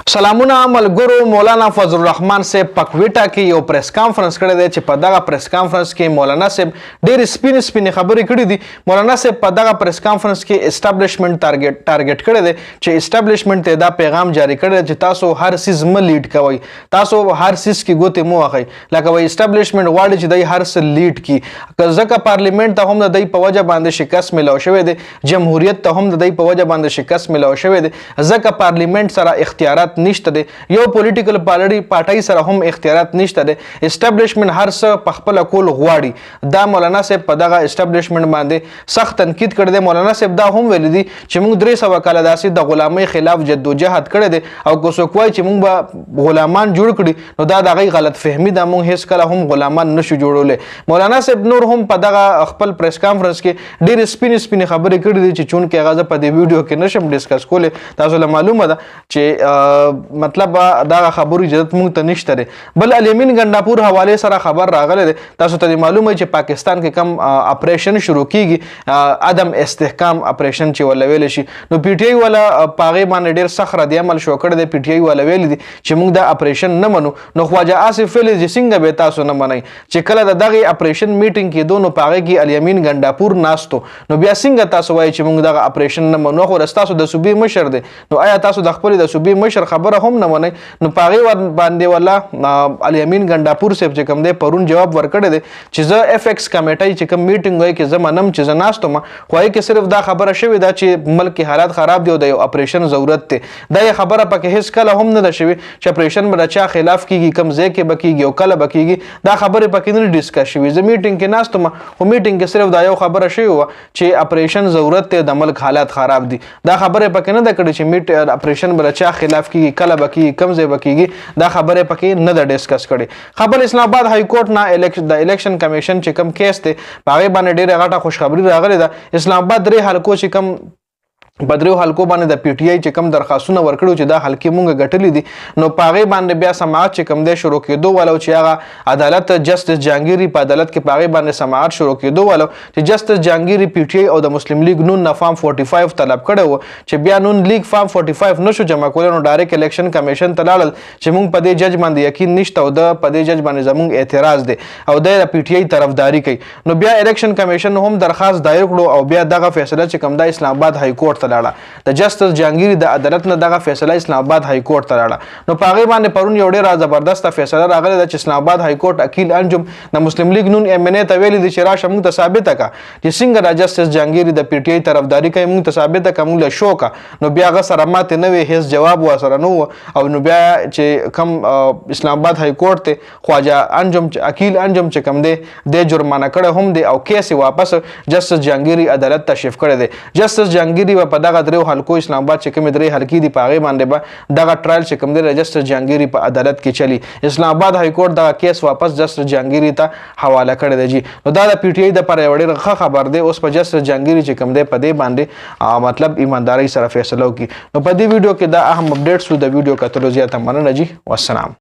سلامونه ملګرو. مولانا فضل الرحمن صاحب پکویټا کې یو پریس کانفرنس کړی دی چې په دغه پریس کانفرنس کې مولانا صاحب ډېر سپینې خبرې کړې دي. مولانا صاحب په دغه پریس کانفرنس کې اسټابلیشمنت ټارګټ کړی دی چې اسټابلیشمنت ته دا پیغام جاری کړی دی چې تاسو هر سیز م لیډ کوئ، تاسو هر سیز کې ګوتې مو وهئ. لکه وایي اسټابلیشمنت غواړي چې دی هر څه لیډ کړي، ځکه پارلیمنت ته هم د دی په وجه باندې شکست ملو شوی دی، جمهوریت ته هم د دی په وجه باندې شکست ملو شوی دی، ځکه پارلیمنت سره اختیارات نشته دي، یو پولیټیکل پارټي سره هم اختیارات نشته دي. اسټابلیشمنت هر څه په خپل کول غواړي. دا مولانا صاحب په دغه اسټابلیشمنت باندې سخت تنقید کړی دی. مولانا صاحب دا هم ویلي دي چې موږ 300 کاله داسې د غلامۍ خلاف جدوجہد کړی دی، او که څوک وایي چې موږ به غلامان جوړ کړي نو دا د هغوی غلط فهمي ده. موږ هیڅ کله هم غلامان نشو جوړولی. مولانا صاحب نور هم په دغه خپل پریس کانفرنس کې ډېرې سپینې خبرې کړې دي چې چونکې هغه زه په دې ویډیو کې نشم ډسکس کولی. تاسو له معلومه ده چې مطلب دا خبرو اجازت مونږ ته نشته دی. بل الیمین ګنډاپور حواله سره خبر راغلی دی. تاسو ته معلومه چې پاکستان کې کم اپریشن شروع کیږي، عدم استحکام اپریشن چې ولا ویل شي، نو پی ټی آی والا پاغه باندې ډیر سخت رد عمل شو کړی دی. پی ټی آی والا ویل دي چې موږ دا اپریشن نه منو. نو خواجه آصف ویل چې څنګه به تاسو نه منئ چې کله د دغه اپریشن میټینګ کې دوه پاغه کې الیمین ګنډاپور ناستو، نو بیا څنګه تاسو وایي چې موږ دغه اپریشن نه منو؟ خو تاسو د صوبې مشر دی، نو آیا تاسو د خپل د صوبې مشر خبره هم نه منئ؟ نو پاغه باندې ولا الیمین ګنډاپور صاحب چې کوم دی پرون جواب ورکړی دی چې زه اف ایکس کمیټۍ چې کوم میټینګ وای کې زه منم چې زه ناستم، خو هغې کې صرف دا خبره شوې ده چې ملک کې حالات خراب دي او د یو اپریشن ضرورت دی. دا خبره پکې هیڅ کله هم نه ده شوې چې اپریشن به د چا خلاف کیږي، کوم ځای کې به کیږي او کله به کیږي. دا خبرې پکې نه ډسکس شوې. زه میټینګ کې ناستم، خو میټینګ کې صرف دا یو خبره شوې وه چې اپریشن ضرورت دی، د ملک حالات خراب دي. دا خبرې پکې نه ده کړې چې اپریشن به د چا خلاف کیږي، کله به کیږي، کوم ځای به کیږي. دا خبره پکې نه ده ډسکس کړي. خبر اسلام آباد های کورټ نه د الیکشن کمیشن چې کوم کیس دی په هغې باندې ډېره غټه خوشخبري راغلې ده. اسلام آباد 3 حلقو چې کوم په 3 حلقو باندې د پی ټی آی چې کوم درخواستونه ورکړو چې دا حلقې مونږ ګټلې دي، نو په هغې باندې بیا سماعت چې کوم دی شروع کېدو والو چې هغه عدالت جسټس جهانګیري په عدالت کې په هغې باندې سماعت شروع کېدو والو چې جسټس جهانګیري پی ټی آی او د مسلم لیگ نون نه فارم 45 طلب کړی و چې بیا نون لیگ فارم 45 نشو جمع کولی، نو ډایرکټ الیکشن کمیشن ته لاړل چې مونږ په دې جج باندې یقین نشته او د په دې جج باندې زمونږ اعتراض دی او د پی ټی آی طرفداري کوي. نو بیا الیکشن کمیشن هم درخواست دایر کړو او بیا دغه فیصله چې کوم دا اسلام آباد های کورټ ته لاړه. د جسټس جهانګیري د عدالت نه دغه فیصله اسلام آباد های کورټ ته لاړه. نو په هغې باندې پرون یو ډېره زبردسته فیصله راغلې ده چې اسلام آباد های کورټ اکیل انجم د مسلم لیگ نون ایم ان ای ته ویلي دي چې راشه موږ ته ثابته کړه چې څنګه دا جسټس جهانګیري د پی ټی آی طرفداري کوي، موږ ته ثابته کړه، موږ له شو کړه. نو بیا هغه سره ماتې نه وې، هېڅ جواب ورسره نه و. او نو بیا چې کوم اسلام آباد های کورټ ته خواجه انجم اکیل انجم چې کوم دی د جرمانه کړی هم دی او کیس یې واپس جسټس جهانګیري عدالت ته شفت کړی دی. جسټس جهانګیري به په دغه 3 حلقو اسلام آباد چې کومې 3 حلقې دي په هغې باندې به دغه ټرایل چې کوم دی د جسټس جهانګیري په عدالت کې چلی. اسلام آباد های کورټ دغه کیس واپس جسټس جهانګیري ته حواله کړی دی. جی نو دا د پی ټی آی دپاره یو ډېر ښه خبر دی. اوس په جسټس جهانګیري چې کوم دی په دې باندې مطلب ایماندارۍ سره فیصله وکړي. نو په دې ویډیو کې دا اهم اپډیټس و. د ویډیو کتلو زیاته مننه جی. والسلام.